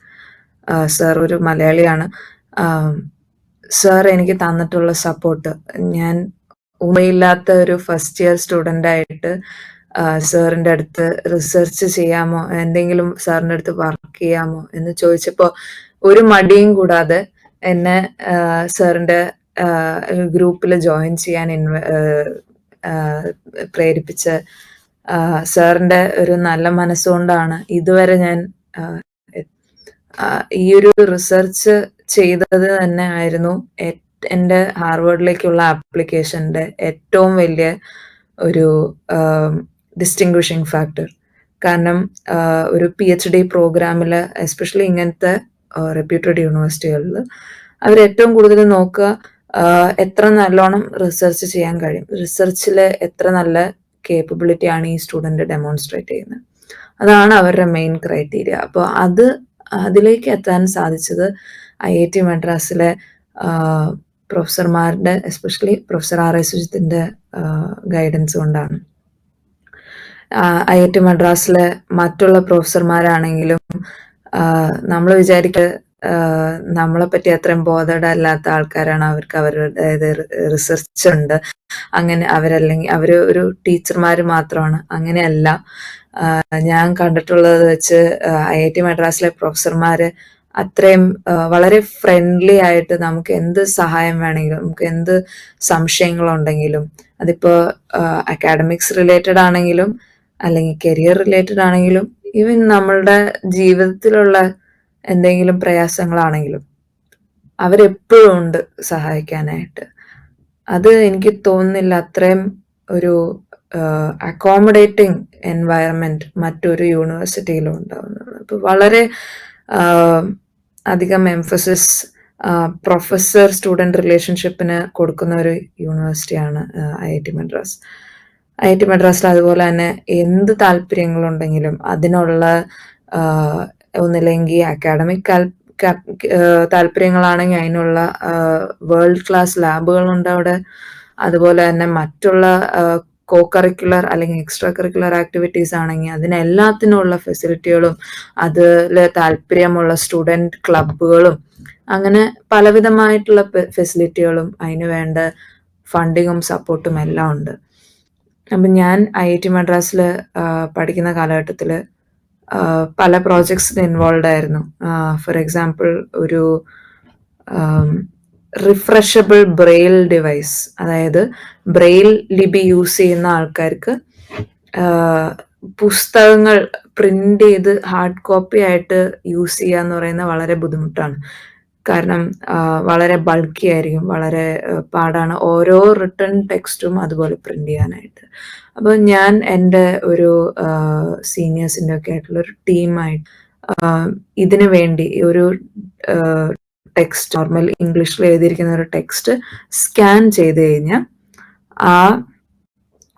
sir ഒരു മലയാളിയാണ്. സർ എനിക്ക് തന്നിട്ടുള്ള സപ്പോർട്ട്, ഞാൻ ഉമ്മയില്ലാത്ത ഒരു ഫസ്റ്റ് ഇയർ സ്റ്റുഡൻ്റായിട്ട് സാറിൻ്റെ അടുത്ത് റിസർച്ച് ചെയ്യാമോ, എന്തെങ്കിലും സാറിൻ്റെ അടുത്ത് വർക്ക് ചെയ്യാമോ എന്ന് ചോദിച്ചപ്പോൾ ഒരു മടിയും കൂടാതെ എന്നെ സാറിൻ്റെ ഗ്രൂപ്പിൽ ജോയിൻ ചെയ്യാൻ പ്രേരിപ്പിച്ച സാറിൻ്റെ ഒരു നല്ല മനസ്സുകൊണ്ടാണ് ഇതുവരെ ഞാൻ ഈ ഒരു റിസർച്ച് ചെയ്തത് തന്നെ ആയിരുന്നു എൻ്റെ ഹാർവേഡിലേക്കുള്ള ആപ്ലിക്കേഷൻ്റെ ഏറ്റവും വലിയ ഒരു ഡിസ്റ്റിങ്വിഷിങ് ഫാക്ടർ. കാരണം ഒരു PhD പ്രോഗ്രാമിൽ എസ്പെഷ്യലി ഇങ്ങനത്തെ റെപ്യൂട്ടഡ് യൂണിവേഴ്സിറ്റികളിൽ അവർ ഏറ്റവും കൂടുതൽ നോക്കുക എത്ര നല്ലോണം റിസർച്ച് ചെയ്യാൻ കഴിയും, റിസർച്ചിൽ എത്ര നല്ല കേപ്പബിലിറ്റി ആണ് ഈ സ്റ്റുഡൻറ്റ് ഡെമോൺസ്ട്രേറ്റ് ചെയ്യുന്നത്. അതാണ് അവരുടെ മെയിൻ ക്രൈറ്റീരിയ. അപ്പോൾ അതിലേക്ക് എത്താൻ സാധിച്ചത് IIT മദ്രാസിലെ പ്രൊഫസർമാരുടെ, എസ്പെഷ്യലി പ്രൊഫസർ RI സുജിത്തിൻ്റെ ഗൈഡൻസ് കൊണ്ടാണ്. IIT മദ്രാസിലെ മറ്റുള്ള പ്രൊഫസർമാരാണെങ്കിലും നമ്മൾ വിചാരിക്കുക നമ്മളെ പറ്റി അത്രയും ബോധേഡ് അല്ലാത്ത ആൾക്കാരാണ്, അവർക്ക് അവരുടെ റിസർച്ച് ഉണ്ട്, അങ്ങനെ അവരല്ലെങ്കിൽ അവർ ഒരു ടീച്ചർമാർ മാത്രമാണ്. അങ്ങനെയല്ല. ഞാൻ കണ്ടിട്ടുള്ളത് വെച്ച് IIT മദ്രാസിലെ പ്രൊഫസർമാർ അത്രയും വളരെ ഫ്രണ്ട്ലി ആയിട്ട് നമുക്ക് എന്ത് സഹായം വേണമെങ്കിലും, നമുക്ക് എന്ത് സംശയങ്ങളുണ്ടെങ്കിലും, അതിപ്പോൾ അക്കാഡമിക്സ് റിലേറ്റഡ് ആണെങ്കിലും അല്ലെങ്കിൽ കരിയർ റിലേറ്റഡ് ആണെങ്കിലും ഈവൻ നമ്മളുടെ ജീവിതത്തിലുള്ള എന്തെങ്കിലും പ്രയാസങ്ങളാണെങ്കിലും അവരെപ്പോഴും ഉണ്ട് സഹായിക്കാനായിട്ട്. അത് എനിക്ക് തോന്നുന്നില്ല അത്രയും ഒരു അക്കോമഡേറ്റിംഗ് എൻവയറമെൻറ്റ് മറ്റൊരു യൂണിവേഴ്സിറ്റിയിലും ഉണ്ടാവുന്നുള്ളൂ. അപ്പോൾ വളരെ അധികം എംഫസിസ് പ്രൊഫസർ സ്റ്റുഡൻറ് റിലേഷൻഷിപ്പിന് കൊടുക്കുന്ന ഒരു യൂണിവേഴ്സിറ്റിയാണ് IIT മദ്രാസ്. IIT മദ്രാസിൽ അതുപോലെ തന്നെ എന്ത് താല്പര്യങ്ങളുണ്ടെങ്കിലും അതിനുള്ള ഒന്നില്ലെങ്കിൽ അക്കാഡമിക് താല്പര്യങ്ങളാണെങ്കിൽ അതിനുള്ള വേൾഡ് ക്ലാസ് ലാബുകളുണ്ട് അവിടെ. അതുപോലെ തന്നെ മറ്റുള്ള കോ കരിക്കുലർ അല്ലെങ്കിൽ എക്സ്ട്രാ കരിക്കുലർ ആക്ടിവിറ്റീസ് ആണെങ്കിൽ അതിനെല്ലാത്തിനുള്ള ഫെസിലിറ്റികളും അതിൽ താല്പര്യമുള്ള സ്റ്റുഡൻറ് ക്ലബ്ബുകളും അങ്ങനെ പലവിധമായിട്ടുള്ള ഫെസിലിറ്റികളും അതിന് വേണ്ട ഫണ്ടിങ്ങും സപ്പോർട്ടും എല്ലാം ഉണ്ട്. അപ്പം ഞാൻ IIT മദ്രാസിൽ പഠിക്കുന്ന കാലഘട്ടത്തിൽ പല പ്രോജക്ട്സിൽ ഇൻവോൾവ് ആയിരുന്നു. ഫോർ എക്സാമ്പിൾ ഒരു റിഫ്രഷബിൾ ബ്രെയിൽ ഡിവൈസ്, അതായത് ബ്രെയിൽ ലിപി യൂസ് ചെയ്യുന്ന ആൾക്കാർക്ക് പുസ്തകങ്ങൾ പ്രിന്റ് ചെയ്ത് ഹാർഡ് കോപ്പി ആയിട്ട് യൂസ് ചെയ്യുക എന്ന് പറയുന്നത് വളരെ ബുദ്ധിമുട്ടാണ്. കാരണം വളരെ ബൾക്കി ആയിരിക്കും, വളരെ പാടാണ് ഓരോ റിട്ടേൺ ടെക്സ്റ്റും അതുപോലെ പ്രിന്റ് ചെയ്യാനായിട്ട്. അപ്പോൾ ഞാൻ എൻ്റെ ഒരു സീനിയേഴ്സിൻ്റെ ഒക്കെ ആയിട്ടുള്ള ഒരു ടീമായിട്ട് ഇതിനു വേണ്ടി ഒരു ടെക്സ്റ്റ്, നോർമൽ ഇംഗ്ലീഷിൽ എഴുതിയിരിക്കുന്ന ഒരു ടെക്സ്റ്റ് സ്കാൻ ചെയ്ത് കഴിഞ്ഞാൽ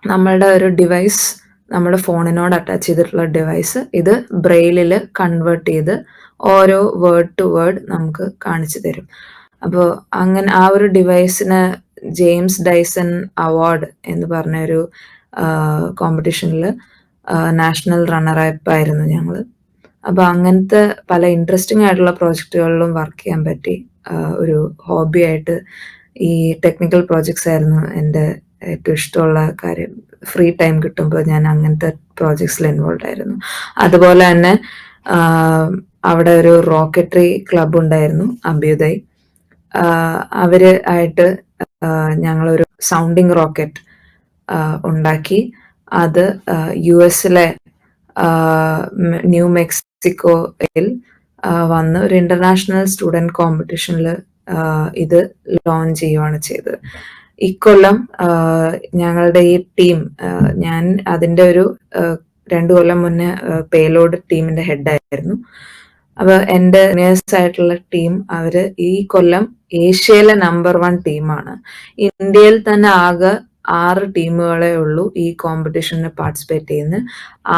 നമ്മളുടെ ഒരു ഡിവൈസ്, നമ്മുടെ ഫോണിനോട് അറ്റാച്ച് ചെയ്തിട്ടുള്ള ഡിവൈസ് ഇത് ബ്രെയിലിൽ കൺവേർട്ട് ചെയ്ത് ഓരോ വേർഡ് ടു വേർഡ് നമുക്ക് കാണിച്ചു തരും. അപ്പോൾ അങ്ങനെ ആ ഒരു ഡിവൈസിന് ജെയിംസ് ഡൈസൺ അവാർഡ് എന്ന് പറഞ്ഞ ഒരു കോമ്പറ്റീഷനിൽ നാഷണൽ റണ്ണറപ്പ് ആയിരുന്നു ഞങ്ങൾ. അപ്പോൾ അങ്ങനത്തെ പല ഇൻട്രസ്റ്റിംഗ് ആയിട്ടുള്ള പ്രോജക്റ്റുകളിലും വർക്ക് ചെയ്യാൻ പറ്റി. ഒരു ഹോബി ആയിട്ട് ഈ ടെക്നിക്കൽ പ്രോജക്ട്സ് ആയിരുന്നു എൻ്റെ ഏറ്റവും ഇഷ്ടമുള്ള കാര്യം. ഫ്രീ ടൈം കിട്ടുമ്പോൾ ഞാൻ അങ്ങനത്തെ പ്രോജക്ട്സിൽ ഇൻവോൾവ് ആയിരുന്നു. അതുപോലെ തന്നെ അവിടെ ഒരു റോക്കറ്ററി ക്ലബ് ഉണ്ടായിരുന്നു, അഭ്യുദയ്. അവര് ആയിട്ട് ഞങ്ങളൊരു സൗണ്ടിങ് റോക്കറ്റ് ഉണ്ടാക്കി. അത് US-ലെ ന്യൂ മെക്സിക്കോയിൽ വന്ന് ഒരു ഇന്റർനാഷണൽ സ്റ്റുഡൻറ് കോമ്പറ്റീഷനിൽ ഇത് ലോഞ്ച് ചെയ്യുകയാണ് ചെയ്തത്. ഇക്കൊല്ലം ഞങ്ങളുടെ ഈ ടീം, ഞാൻ അതിൻ്റെ ഒരു 2 കൊല്ലം മുന്നേ പേലോഡ് ടീമിന്റെ ഹെഡായിരുന്നു. അപ്പൊ എൻ്റെ സീനിയേഴ്സ് ആയിട്ടുള്ള ടീം അവര് ഈ കൊല്ലം ഏഷ്യയിലെ നമ്പർ 1 ടീമാണ്. ഇന്ത്യയിൽ തന്നെ ആകെ 6 ടീമുകളെ ഉള്ളൂ ഈ കോമ്പറ്റീഷന് പാർട്ടിസിപ്പേറ്റ് ചെയ്യുന്നത്.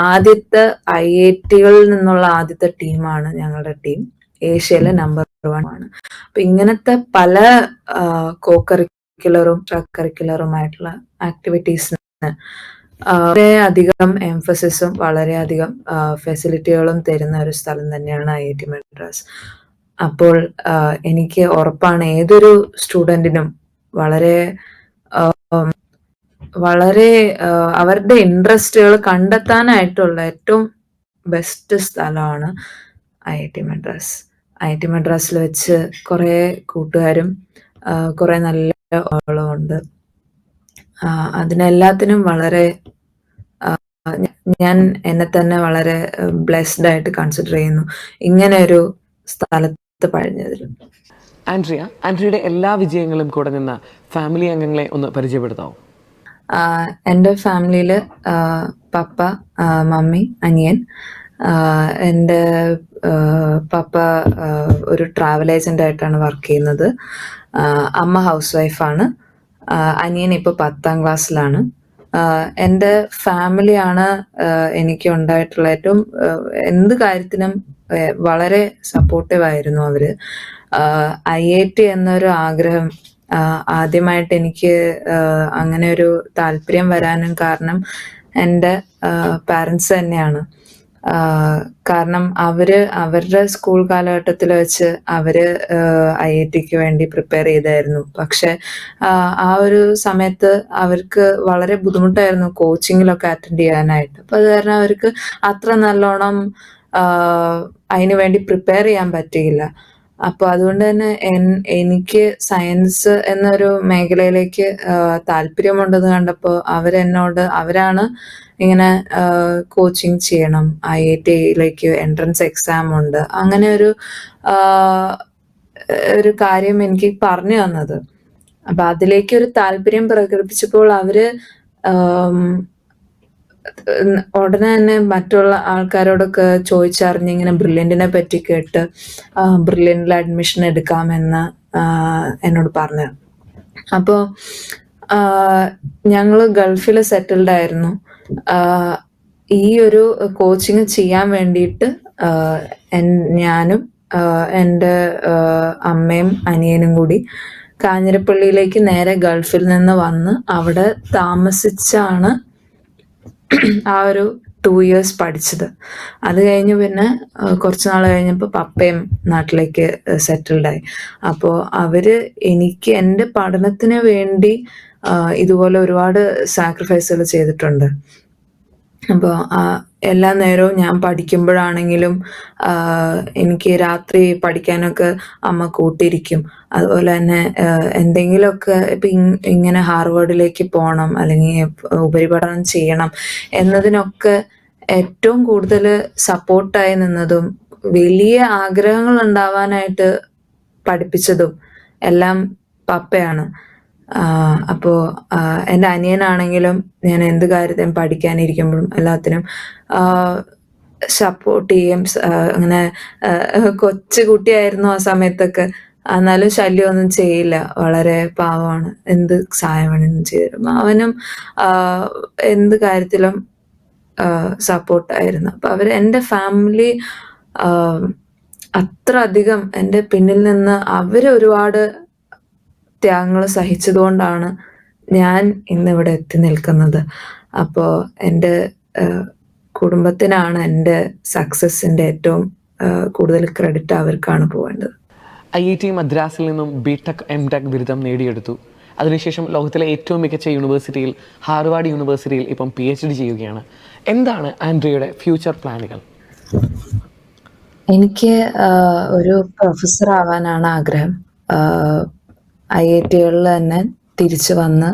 ആദ്യത്തെ IIT-കളിൽ നിന്നുള്ള ആദ്യത്തെ ടീമാണ് ഞങ്ങളുടെ ടീം. ഏഷ്യയിലെ നമ്പർ 1 ആണ്. അപ്പൊ ഇങ്ങനത്തെ പല കോ കരിക്കുലറും കരിക്കുലറുമായിട്ടുള്ള ആക്ടിവിറ്റീസിന് വളരെയധികം എംഫസിസും വളരെയധികം ഫെസിലിറ്റികളും തരുന്ന ഒരു സ്ഥലം തന്നെയാണ് IIT മദ്രാസ്. അപ്പോൾ എനിക്ക് ഉറപ്പാണ് ഏതൊരു സ്റ്റുഡൻറ്റിനും വളരെ വളരെ അവരുടെ ഇൻട്രസ്റ്റുകൾ കണ്ടെത്താനായിട്ടുള്ള ഏറ്റവും ബെസ്റ്റ് സ്ഥലമാണ് IIT മദ്രാസ്. IIT മദ്രാസിൽ വെച്ച് കുറേ കൂട്ടുകാരും കുറേ നല്ല ആളുകളും ഉണ്ട്. അതിനെല്ലാത്തിനും വളരെ ഞാൻ എന്നെ തന്നെ വളരെ ബ്ലെസ്ഡ് ആയിട്ട് കൺസിഡർ ചെയ്യുന്നു ഇങ്ങനെ ഒരു സ്ഥലത്ത് പഴഞ്ഞതിൽ. ആൻഡ്രിയയുടെ എല്ലാ വിജയങ്ങളും കൂടെ നിന്ന ഫാമിലി അംഗങ്ങളെ ഒന്ന് പരിചയപ്പെടുത്താമോ? എൻ്റെ ഫാമിലിയിൽ പപ്പ, മമ്മി, അനിയൻ. എൻ്റെ പപ്പ ഒരു ട്രാവൽ ഏജൻ്റ് ആയിട്ടാണ് വർക്ക് ചെയ്യുന്നത്. അമ്മ ഹൗസ് വൈഫാണ്. അനിയൻ ഇപ്പോൾ 10ാം ക്ലാസ്സിലാണ്. എൻ്റെ ഫാമിലിയാണ് എനിക്ക് ഉണ്ടായിട്ടുള്ള ഏറ്റവും എന്ത് കാര്യത്തിനും വളരെ സപ്പോർട്ടീവ് ആയിരുന്നു അവര്. IIT എന്നൊരു ആഗ്രഹം ആദ്യമായിട്ട് എനിക്ക് അങ്ങനെ ഒരു താല്പര്യം വരാനും കാരണം എൻ്റെ പാരൻസ് തന്നെയാണ്. കാരണം അവരുടെ സ്കൂൾ കാലഘട്ടത്തിൽ വെച്ച് അവര് IIT-ക്ക് വേണ്ടി പ്രിപ്പയർ ചെയ്തായിരുന്നു. പക്ഷെ ആ ഒരു സമയത്ത് അവർക്ക് വളരെ ബുദ്ധിമുട്ടായിരുന്നു കോച്ചിങ്ങിലൊക്കെ അറ്റൻഡ് ചെയ്യാനായിട്ട്. അപ്പൊ അത് കാരണം അവർക്ക് അത്ര നല്ലോണം അതിനു വേണ്ടി പ്രിപ്പയർ ചെയ്യാൻ പറ്റിയില്ല. അപ്പൊ അതുകൊണ്ട് തന്നെ എനിക്ക് സയൻസ് എന്നൊരു മേഖലയിലേക്ക് താല്പര്യമുണ്ടെന്ന് കണ്ടപ്പോൾ അവരാണ് ഇങ്ങനെ കോച്ചിങ് ചെയ്യണം, IIT-യിലേക്ക് എൻട്രൻസ് എക്സാം ഉണ്ട്, അങ്ങനെ ഒരു കാര്യം എനിക്ക് പറഞ്ഞു തന്നത്. അപ്പൊ അതിലേക്ക് ഒരു താല്പര്യം പ്രകടിപ്പിച്ചപ്പോൾ അവര് ഉടനെ തന്നെ മറ്റുള്ള ആൾക്കാരോടൊക്കെ ചോദിച്ചറിഞ്ഞ് ഇങ്ങനെ ബ്രില്യൻറ്റിനെ പറ്റി കേട്ട് ബ്രില്യൻറ്റിൽ അഡ്മിഷൻ എടുക്കാമെന്ന് എന്നോട് പറഞ്ഞു. അപ്പോൾ ഞങ്ങൾ ഗൾഫിൽ സെറ്റിൽഡ് ആയിരുന്നു. ഈ ഒരു കോച്ചിങ് ചെയ്യാൻ വേണ്ടിയിട്ട് ഞാനും എൻ്റെ അമ്മയും അനിയനും കൂടി കാഞ്ഞിരപ്പള്ളിയിലേക്ക് നേരെ ഗൾഫിൽ നിന്ന് വന്ന് അവിടെ താമസിച്ചാണ് ആ ഒരു 2 years പഠിച്ചത്. അത് കഴിഞ്ഞ് പിന്നെ കുറച്ച് നാൾ കഴിഞ്ഞപ്പോൾ പപ്പയും നാട്ടിലേക്ക് സെറ്റിൽഡായി. അപ്പോൾ അവര് എനിക്ക് എൻ്റെ പഠനത്തിന് വേണ്ടി ഇതുപോലെ ഒരുപാട് സാക്രിഫൈസുകൾ ചെയ്തിട്ടുണ്ട്. അപ്പോൾ എല്ലാ നേരവും ഞാൻ പഠിക്കുമ്പോഴാണെങ്കിലും എനിക്ക് രാത്രി പഠിക്കാനൊക്കെ അമ്മ കൂട്ടിയിരിക്കും. അതുപോലെ തന്നെ എന്തെങ്കിലുമൊക്കെ ഇപ്പം ഇങ്ങനെ ഹാർവേഡിലേക്ക് പോകണം അല്ലെങ്കിൽ ഉപരിപഠനം ചെയ്യണം എന്നതിനൊക്കെ ഏറ്റവും കൂടുതൽ സപ്പോർട്ടായി നിന്നതും വലിയ ആഗ്രഹങ്ങൾ ഉണ്ടാവാനായിട്ട് പഠിപ്പിച്ചതും എല്ലാം പപ്പയാണ്. അപ്പോൾ എൻ്റെ അനിയനാണെങ്കിലും ഞാൻ എന്ത് കാര്യത്തിനും പഠിക്കാനിരിക്കുമ്പോഴും എല്ലാത്തിനും സപ്പോർട്ട് ചെയ്യും. അങ്ങനെ കൊച്ചു കുട്ടിയായിരുന്നു ആ സമയത്തൊക്കെ, എന്നാലും ശല്യമൊന്നും ചെയ്യില്ല. വളരെ പാവമാണ്. എന്ത് സഹായം വേണമെങ്കിലും ചെയ്തു തരും. അവനും എന്ത് കാര്യത്തിലും സപ്പോർട്ടായിരുന്നു. അപ്പം എൻ്റെ ഫാമിലി അത്ര അധികം എൻ്റെ പിന്നിൽ നിന്ന് ഒരുപാട് ത്യാഗങ്ങൾ സഹിച്ചതുകൊണ്ടാണ് ഞാൻ ഇന്നിവിടെ എത്തി നിൽക്കുന്നത്. അപ്പോൾ എൻ്റെ കുടുംബത്തിനാണ് എൻ്റെ സക്സസിൻ്റെ ഏറ്റവും കൂടുതൽ ക്രെഡിറ്റ് അവർക്കാണ് പോവേണ്ടത്. IIT മദ്രാസിൽ നിന്നും ബിടെക് MTech ബിരുദം നേടിയെടുത്തു. അതിനുശേഷം ലോകത്തിലെ ഏറ്റവും മികച്ച യൂണിവേഴ്സിറ്റിയിൽ ഹാർവാർഡ് യൂണിവേഴ്സിറ്റിയിൽ ഇപ്പം PhD ചെയ്യുകയാണ്. എന്താണ് ആൻഡ്രിയയുടെ ഫ്യൂച്ചർ പ്ലാനുകൾ? എനിക്ക് ഒരു പ്രൊഫസർ ആവാനാണ് ആഗ്രഹം. IITകളിൽ തന്നെ തിരിച്ചു വന്ന്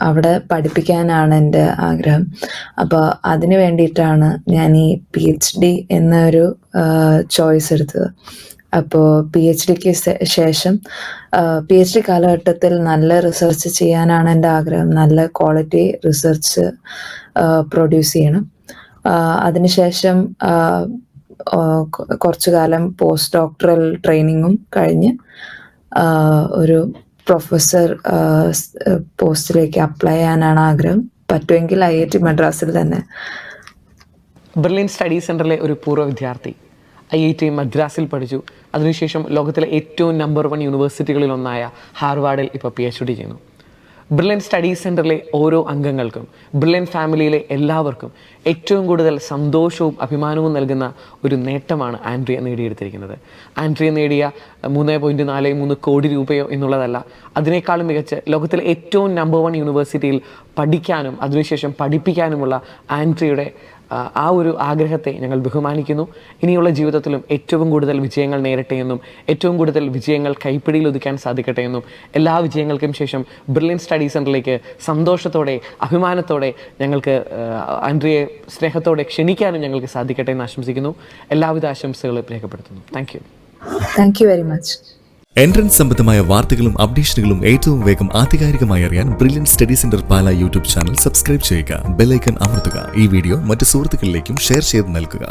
അവിടെ പഠിപ്പിക്കാനാണ് എൻ്റെ ആഗ്രഹം. അപ്പോൾ അതിന് വേണ്ടിയിട്ടാണ് ഞാൻ ഈ PhD എന്നൊരു ചോയ്സ് എടുത്തത്. അപ്പോൾ PhDക്ക് ശേഷം PhD കാലഘട്ടത്തിൽ നല്ല റിസർച്ച് ചെയ്യാനാണ് എൻ്റെ ആഗ്രഹം. നല്ല ക്വാളിറ്റി റിസർച്ച് പ്രൊഡ്യൂസ് ചെയ്യണം. അതിനുശേഷം കുറച്ചു കാലം പോസ്റ്റ് ഡോക്ടറൽ ട്രെയിനിങ്ങും കഴിഞ്ഞ് ഒരു പ്രൊഫസർ പോസ്റ്റിലേക്ക് അപ്ലൈ ചെയ്യാനാണ് ആഗ്രഹം. പറ്റുമെങ്കിൽ IIT മദ്രാസിൽ തന്നെ. ബെർലിൻ സ്റ്റഡി സെൻറ്ററിലെ ഒരു പൂർവ്വ വിദ്യാർത്ഥി IIT മദ്രാസിൽ പഠിച്ചു. അതിനുശേഷം ലോകത്തിലെ ഏറ്റവും നമ്പർ 1 യൂണിവേഴ്സിറ്റികളിലൊന്നായ ഹാർവാർഡിൽ ഇപ്പോൾ PhD ചെയ്യുന്നു. ബ്രില്യൻ സ്റ്റഡി സെൻറ്ററിലെ ഓരോ അംഗങ്ങൾക്കും, ബ്രില്യൻ ഫാമിലിയിലെ എല്ലാവർക്കും ഏറ്റവും കൂടുതൽ സന്തോഷവും അഭിമാനവും നൽകുന്ന ഒരു നേട്ടമാണ് ആൻഡ്രിയ നേടിയെടുത്തിരിക്കുന്നത്. ആൻഡ്രിയ നേടിയ 3.43 കോടി രൂപയോ എന്നുള്ളതല്ല, അതിനേക്കാളും മികച്ച് ലോകത്തിലെ ഏറ്റവും നമ്പർ 1 യൂണിവേഴ്സിറ്റിയിൽ പഠിക്കാനും അതിനുശേഷം പഠിപ്പിക്കാനുമുള്ള ആൻഡ്രിയയുടെ ആ ഒരു ആഗ്രഹത്തെ ഞങ്ങൾ ബഹുമാനിക്കുന്നു. ഇനിയുള്ള ജീവിതത്തിലും ഏറ്റവും കൂടുതൽ വിജയങ്ങൾ നേരട്ടെ എന്നും ഏറ്റവും കൂടുതൽ വിജയങ്ങൾ കൈപ്പിടിയിൽ ഒതുക്കാൻ സാധിക്കട്ടെ എന്നും എല്ലാ വിജയങ്ങൾക്കും ശേഷം ബ്രില്യൻ സ്റ്റഡി സെൻറ്ററിലേക്ക് സന്തോഷത്തോടെ അഭിമാനത്തോടെ ഞങ്ങൾക്ക് ആൻഡ്രിയെ സ്നേഹത്തോടെ ക്ഷണിക്കാനും ഞങ്ങൾക്ക് സാധിക്കട്ടെ എന്ന് ആശംസിക്കുന്നു. എല്ലാവിധ ആശംസകളും രേഖപ്പെടുത്തുന്നു. Thank you very much. Entrance സംബന്ധമായ വാർത്തകളും അപ്ഡേഷനുകളും ഏറ്റവും വേഗം ആധികാരികമായി അറിയാൻ ബ്രില്യൻ സ്റ്റഡി സെന്റർ പാല യൂട്യൂബ് ചാനൽ സബ്സ്ക്രൈബ് ചെയ്യുക. ബെൽ ഐക്കൺ അമർത്തുക. ഈ വീഡിയോ മറ്റ് സുഹൃത്തുക്കളിലേക്കും ഷെയർ ചെയ്ത് നൽകുക.